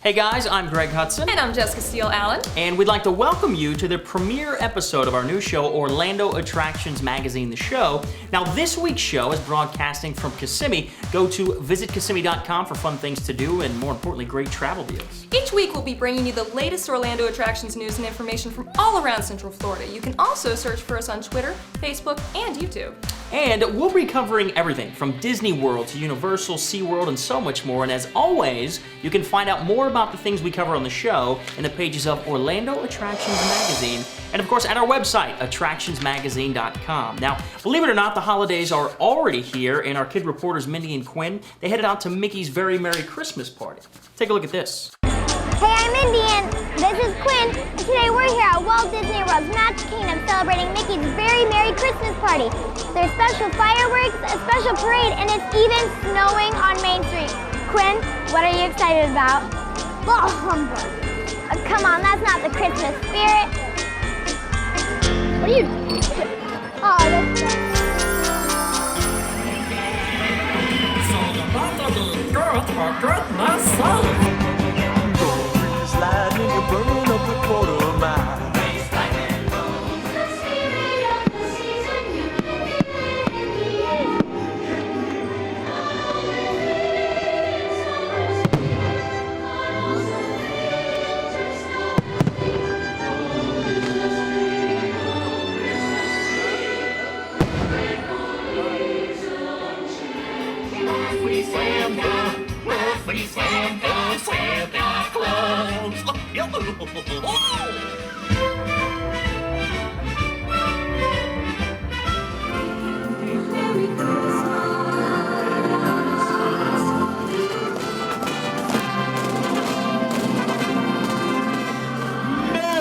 Hey guys, I'm Greg Hutson. And I'm Jessica Steele, Allan. And we'd like to welcome you to the premiere episode of our new show, Orlando Attractions Magazine, The Show. Now, this week's show is broadcasting from Kissimmee. Go to visitkissimmee.com for fun things to do and, more importantly, great travel deals. Each week, we'll be bringing you the latest Orlando attractions news and information from all around Central Florida. You can also search for us on Twitter, Facebook, and YouTube. And we'll be covering everything from Disney World to Universal, SeaWorld, and so much more. And as always, you can find out more about the things we cover on the show in the pages of Orlando Attractions Magazine, and of course at our website, attractionsmagazine.com. Now, believe it or not, the holidays are already here, and our kid reporters Mindy and Quinn, they headed out to Mickey's Very Merry Christmas Party. Take a look at this. Hey, I'm Mindy and this is Quinn, and today we're here at Walt Disney World's Magic Kingdom celebrating Mickey's Very Merry Christmas Party. There's special fireworks, a special parade, and it's even snowing on Main Street. Quinn, what are you excited about? Bah humbug. Come on, that's not the Christmas spirit. What are you doing? Oh, that's nice. So you better be good for goodness sake. Lightning, you're burning up a quarter mile.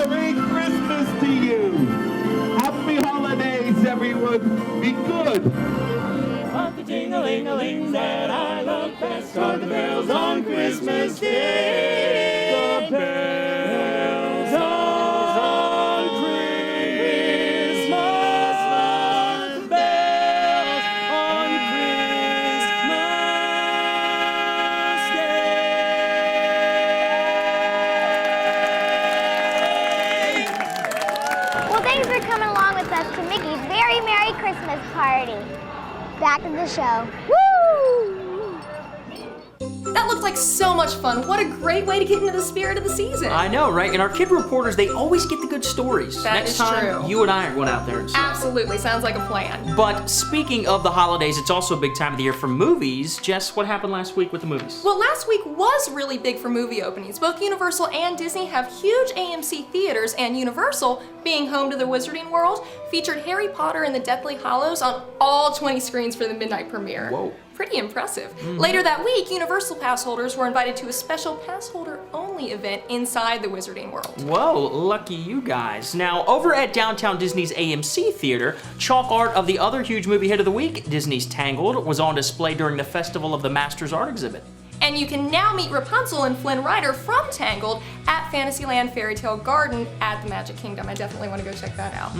Merry Christmas to you! Happy holidays, everyone! Be good! But the ting-a-ling-a-lings that I love best are the bells on Christmas Day. The bells on Christmas. The bells on Christmas Day. Well, thanks for coming along with us to Mickey's Very Merry Christmas Party. Back to the show. Woo! That looked like so much fun. What a great way to get into the spirit of the season. I know, right? And our kid reporters, they always get the good stories. That Next is time, true. you and I are going out there and see. Absolutely, sounds like a plan. But speaking of the holidays, it's also a big time of the year for movies. Jess, what happened last week with the movies? Well, last week was really big for movie openings. Both Universal and Disney have huge AMC theaters, and Universal, being home to the Wizarding World, featured Harry Potter and the Deathly Hallows on all 20 screens for the midnight premiere. Whoa. Pretty impressive. Later that week, Universal pass holders were invited to a special pass holder only event inside the Wizarding World. Whoa, lucky you guys. Now, over at Downtown Disney's AMC Theater, chalk art of the other huge movie hit of the week, Disney's Tangled, was on display during the Festival of the Masters Art exhibit. And you can now meet Rapunzel and Flynn Rider from Tangled at Fantasyland Fairy Tale Garden at the Magic Kingdom. I definitely want to go check that out.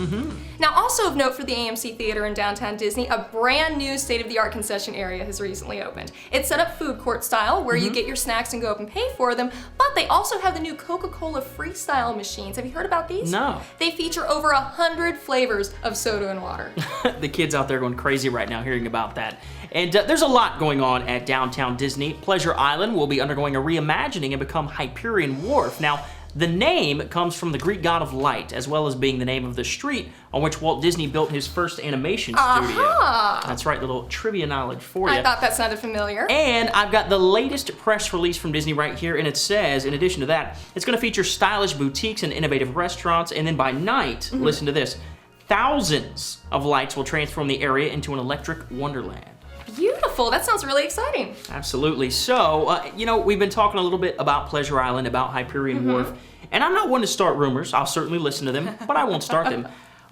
Now, also of note for the AMC Theater in downtown Disney, a brand new state-of-the-art concession area has recently opened. It's set up food court style, where you get your snacks and go up and pay for them, but they also have the new Coca-Cola Freestyle machines. Have you heard about these? No. They feature over 100 flavors of soda and water. The kids out there going crazy right now hearing about that. And there's a lot going on at Downtown Disney. Pleasure Island will be undergoing a reimagining and become Hyperion Wharf. Now, the name comes from the Greek god of light, as well as being the name of the street on which Walt Disney built his first animation studio. That's right, little trivia knowledge for you. I thought that sounded familiar. And I've got the latest press release from Disney right here, and it says, in addition to that, it's going to feature stylish boutiques and innovative restaurants, and then by night, listen to this, thousands of lights will transform the area into an electric wonderland. Beautiful, that sounds really exciting. Absolutely. So, we've been talking a little bit about Pleasure Island, about Hyperion Wharf, and I'm not one to start rumors. I'll certainly listen to them, but I won't start them.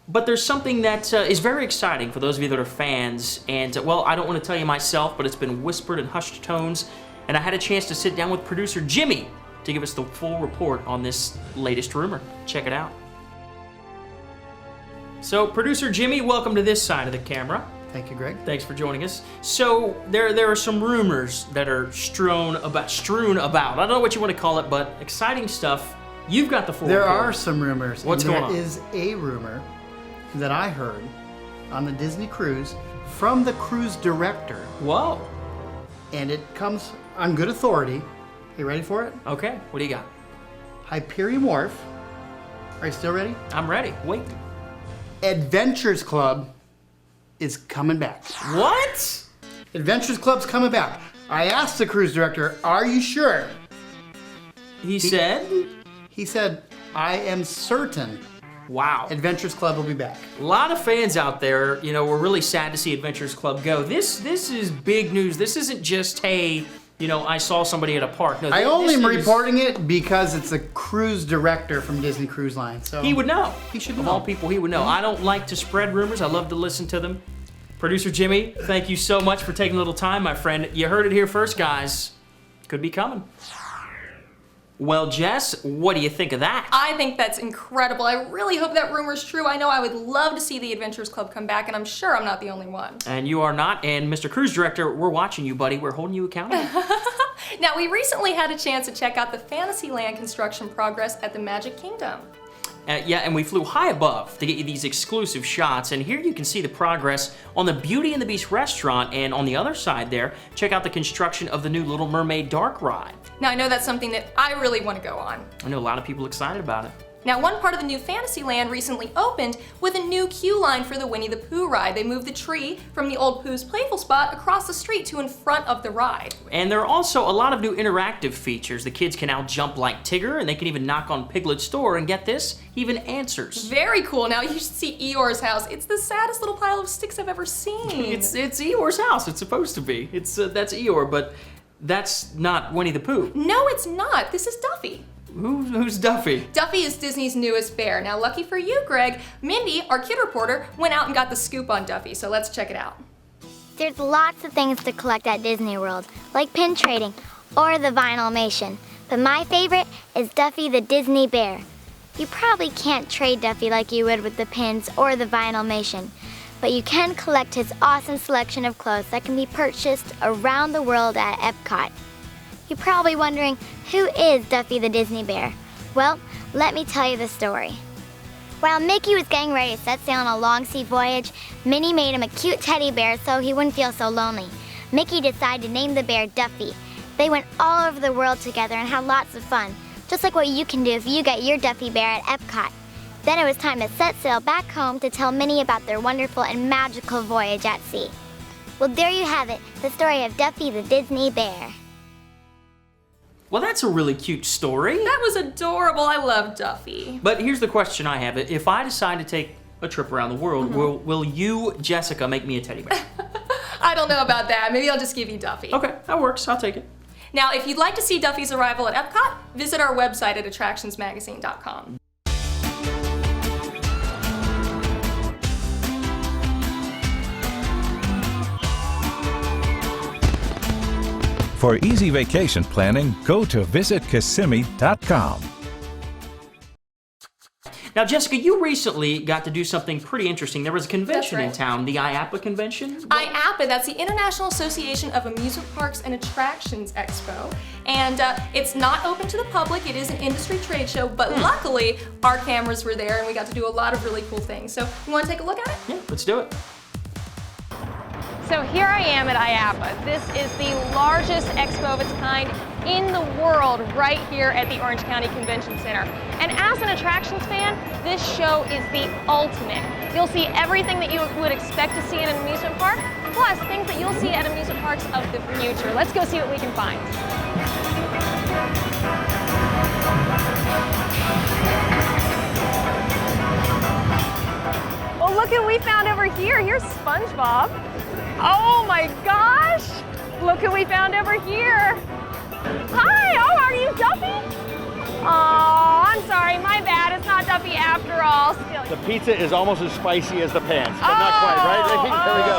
But there's something that is very exciting for those of you that are fans, and, well, I don't want to tell you myself, but it's been whispered in hushed tones, and I had a chance to sit down with producer Jimmy to give us the full report on this latest rumor. Check it out. So, producer Jimmy, welcome to this side of the camera. Thank you, Greg. Thanks for joining us. So there are some rumors that are strewn about. I don't know what you want to call it, but exciting stuff. You've got the full There report. are some rumors. What's going on? There is a rumor that I heard on the Disney cruise from the cruise director, Whoa. and it comes on good authority. You ready for it? Okay, what do you got? Hyperion Wharf. Are you still ready? I'm ready. Wait. Adventures Club is coming back. What? Adventures Club's coming back. I asked the cruise director, are you sure? He said? He said, I am certain Wow. Adventures Club will be back. A lot of fans out there, you know, were really sad to see Adventures Club go. This is big news. This isn't just, hey, you know, I saw somebody at a park. No, I only this am is- reporting it because it's a cruise director from Disney Cruise Line. So He would know. He should Of know. all people, he would know. I don't like to spread rumors. I love to listen to them. Producer Jimmy, thank you so much for taking a little time, my friend. You heard it here first, guys. Could be coming. Well, Jess, what do you think of that? I think that's incredible. I really hope that rumor's true. I know I would love to see the Adventures Club come back, and I'm sure I'm not the only one. And you are not. And Mr. Cruise Director, we're watching you, buddy. We're holding you accountable. Now, we recently had a chance to check out the Fantasyland construction progress at the Magic Kingdom. Yeah, and we flew high above to get you these exclusive shots. And here you can see the progress on the Beauty and the Beast restaurant. And on the other side there, check out the construction of the new Little Mermaid Dark Ride. Now, I know that's something that I really want to go on. I know a lot of people excited about it. Now, one part of the new Fantasyland recently opened with a new queue line for the Winnie the Pooh ride. They moved the tree from the old Pooh's Playful spot across the street to in front of the ride. And there are also a lot of new interactive features. The kids can now jump like Tigger, and they can even knock on Piglet's door, and get this, he even answers. Very cool. Now, you should see Eeyore's house. It's the saddest little pile of sticks I've ever seen. It's Eeyore's house. It's supposed to be. That's Eeyore, but that's not Winnie the Pooh. No, it's not. This is Duffy. Who's Duffy? Duffy is Disney's newest bear. Now, lucky for you, Greg, Mindy, our kid reporter, went out and got the scoop on Duffy, so let's check it out. There's lots of things to collect at Disney World, like pin trading or the vinylmation. But my favorite is Duffy the Disney Bear. You probably can't trade Duffy like you would with the pins or the vinylmation, but you can collect his awesome selection of clothes that can be purchased around the world at Epcot. You're probably wondering, who is Duffy the Disney Bear? Well, let me tell you the story. While Mickey was getting ready to set sail on a long sea voyage, Minnie made him a cute teddy bear so he wouldn't feel so lonely. Mickey decided to name the bear Duffy. They went all over the world together and had lots of fun, just like what you can do if you get your Duffy bear at Epcot. Then it was time to set sail back home to tell Minnie about their wonderful and magical voyage at sea. Well, there you have it, the story of Duffy the Disney Bear. Well, that's a really cute story. That was adorable. I love Duffy. But here's the question I have. If I decide to take a trip around the world, will you, Jessica, make me a teddy bear? I don't know about that. Maybe I'll just give you Duffy. Okay, that works. I'll take it. Now, if you'd like to see Duffy's arrival at Epcot, visit our website at attractionsmagazine.com. For easy vacation planning, go to visitkissimmee.com. Now, Jessica, you recently got to do something pretty interesting. There was a convention in That's town, the IAAPA convention. IAAPA, that's the International Association of Amusement Parks and Attractions Expo. And it's not open to the public, it is an industry trade show, but luckily our cameras were there and we got to do a lot of really cool things. So, you want to take a look at it? Yeah, let's do it. So here I am at IAAPA. This is the largest expo of its kind in the world right here at the Orange County Convention Center. And as an attractions fan, this show is the ultimate. You'll see everything that you would expect to see at an amusement park, plus things that you'll see at amusement parks of the future. Let's go see what we can find. Well, look what we found over here. Here's SpongeBob. Oh my gosh! Look what we found over here. Hi, oh, are you Duffy? Oh, I'm sorry, my bad. It's not Duffy after all. Still. The pizza is almost as spicy as the pants, but not quite, right? There we go.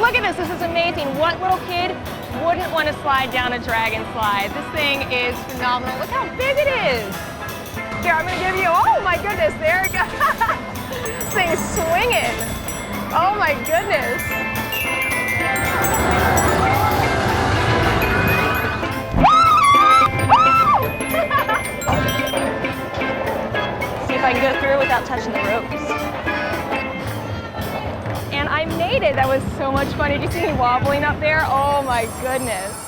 Look at this is amazing. What little kid wouldn't want to slide down a dragon slide? This thing is phenomenal. Look how big it is. Here, I'm gonna give you, oh my goodness, there it goes. This thing's swinging. Oh my goodness. See if I can go through without touching the ropes. And I made it. That was so much fun. Did you see me wobbling up there? Oh my goodness.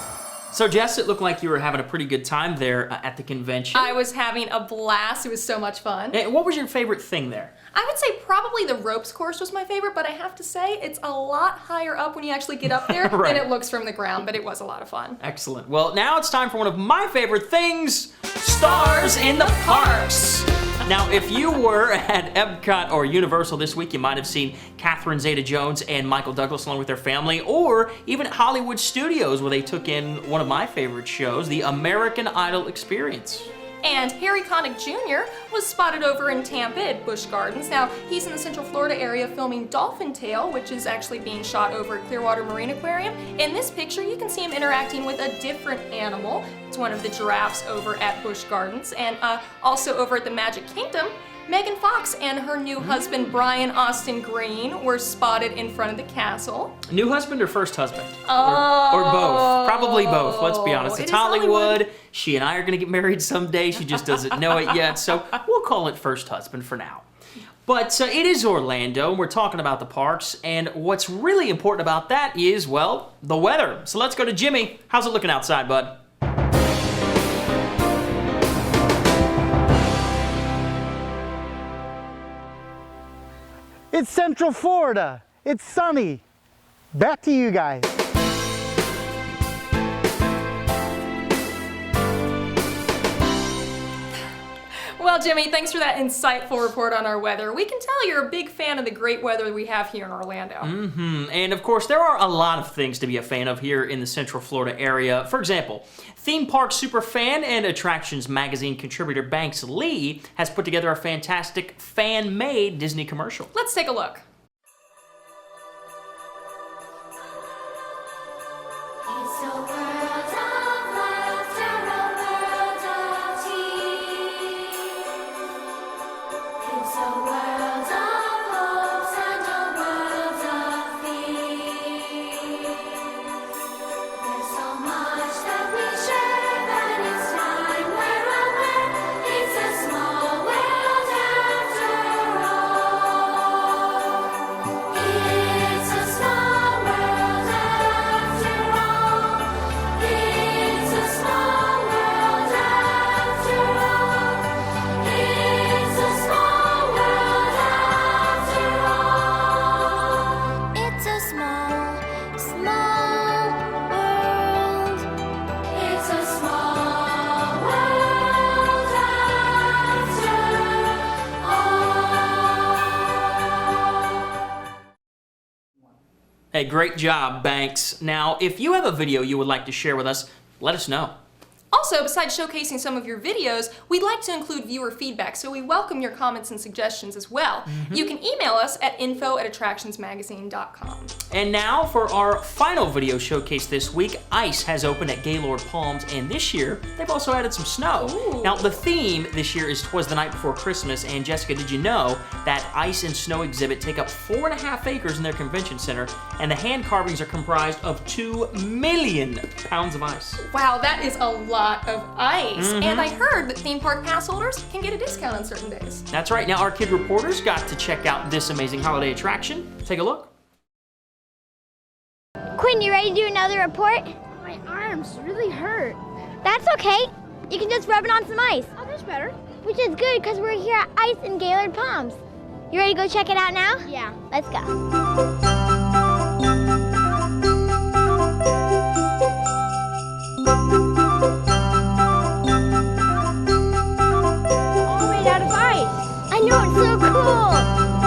So Jess, it looked like you were having a pretty good time there at the convention. I was having a blast. It was so much fun. And what was your favorite thing there? I would say probably the ropes course was my favorite, but I have to say it's a lot higher up when you actually get up there Right. than it looks from the ground, but it was a lot of fun. Excellent. Well, now it's time for one of my favorite things, Stars in the Parks. Now, if you were at Epcot or Universal this week, you might have seen Catherine Zeta-Jones and Michael Douglas along with their family, or even at Hollywood Studios where they took in one of my favorite shows, the American Idol Experience. And Harry Connick Jr. was spotted over in Tampa at Busch Gardens. Now, he's in the Central Florida area filming Dolphin Tale, which is actually being shot over at Clearwater Marine Aquarium. In this picture, you can see him interacting with a different animal. It's one of the giraffes over at Busch Gardens. And also over at the Magic Kingdom, Megan Fox and her new husband, Brian Austin Green, were spotted in front of the castle. New husband or first husband? Oh. Or both. Probably both, let's be honest. It It's is Hollywood. She and I are going to get married someday. She just doesn't know it yet. So we'll call it first husband for now. But it is Orlando. We're talking about the parks. And what's really important about that is, well, the weather. So let's go to Jimmy. How's it looking outside, bud? It's Central Florida. It's sunny. Back to you guys. Well, Jimmy, thanks for that insightful report on our weather. We can tell you're a big fan of the great weather we have here in Orlando. And of course, there are a lot of things to be a fan of here in the Central Florida area. For example, theme park superfan and Attractions Magazine contributor Banks Lee has put together a fantastic fan-made Disney commercial. Let's take a look. Hey, great job, Banks. Now, if you have a video you would like to share with us, let us know. Also, besides showcasing some of your videos, we'd like to include viewer feedback, so we welcome your comments and suggestions as well. You can email us at info@attractionsmagazine.com. And now for our final video showcase this week, Ice has opened at Gaylord Palms, and this year, they've also added some snow. Ooh. Now, the theme this year is 'Twas the Night Before Christmas, and Jessica, did you know that ice and snow exhibit take up 4.5 acres in their convention center, and the hand carvings are comprised of 2 million pounds of ice? Wow, that is a lot of ice. And I heard that theme park pass holders can get a discount on certain days. That's right. Now, our kid reporters got to check out this amazing holiday attraction. Take a look. Quinn, you ready to do another report? My arms really hurt. That's okay. You can just rub it on some ice. Oh, that's better. Which is good because we're here at Ice in Gaylord Palms. You ready to go check it out now? Yeah. Let's go. All made out of ice. I know, it's so cool.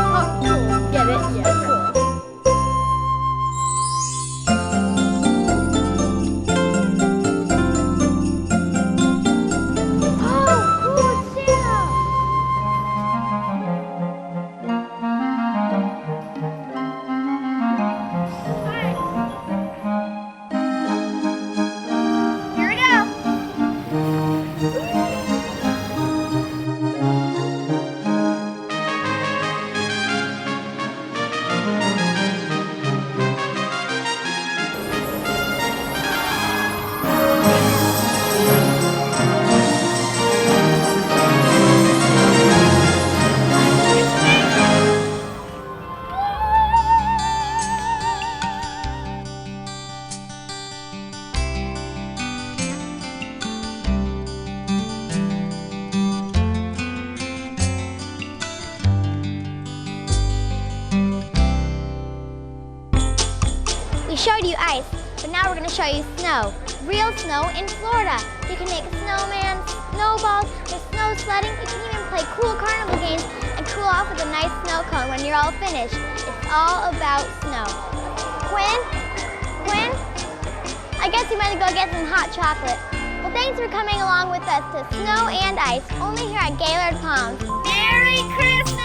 Oh, cool. Get it? Yeah, cool. Oh, cool, Sarah. showed you ice, but now we're going to show you snow. Real snow in Florida. You can make snowman, snowballs, there's snow sledding. You can even play cool carnival games and cool off with a nice snow cone when you're all finished. It's all about snow. Quinn? I guess you might go get some hot chocolate. Well, thanks for coming along with us to Snow and Ice, only here at Gaylord Palms. Merry Christmas!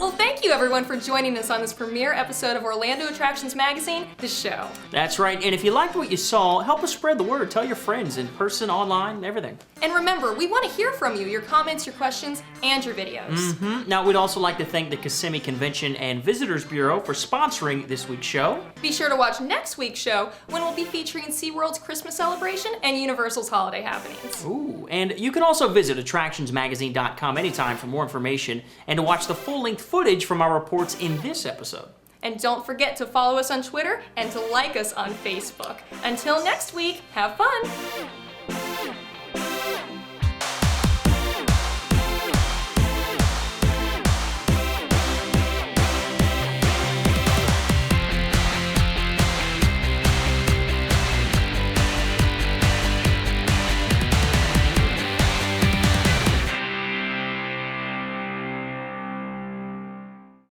Well, thank you everyone for joining us on this premiere episode of Orlando Attractions Magazine, The Show. That's right, and if you liked what you saw, help us spread the word. Tell your friends in person, online, everything. And remember, we want to hear from you, your comments, your questions, and your videos. Now, we'd also like to thank the Kissimmee Convention and Visitors Bureau for sponsoring this week's show. Be sure to watch next week's show when we'll be featuring SeaWorld's Christmas celebration and Universal's holiday happenings. Ooh, and you can also visit attractionsmagazine.com anytime for more information and to watch the full-length footage from our reports in this episode. And don't forget to follow us on Twitter and to like us on Facebook. Until next week, have fun!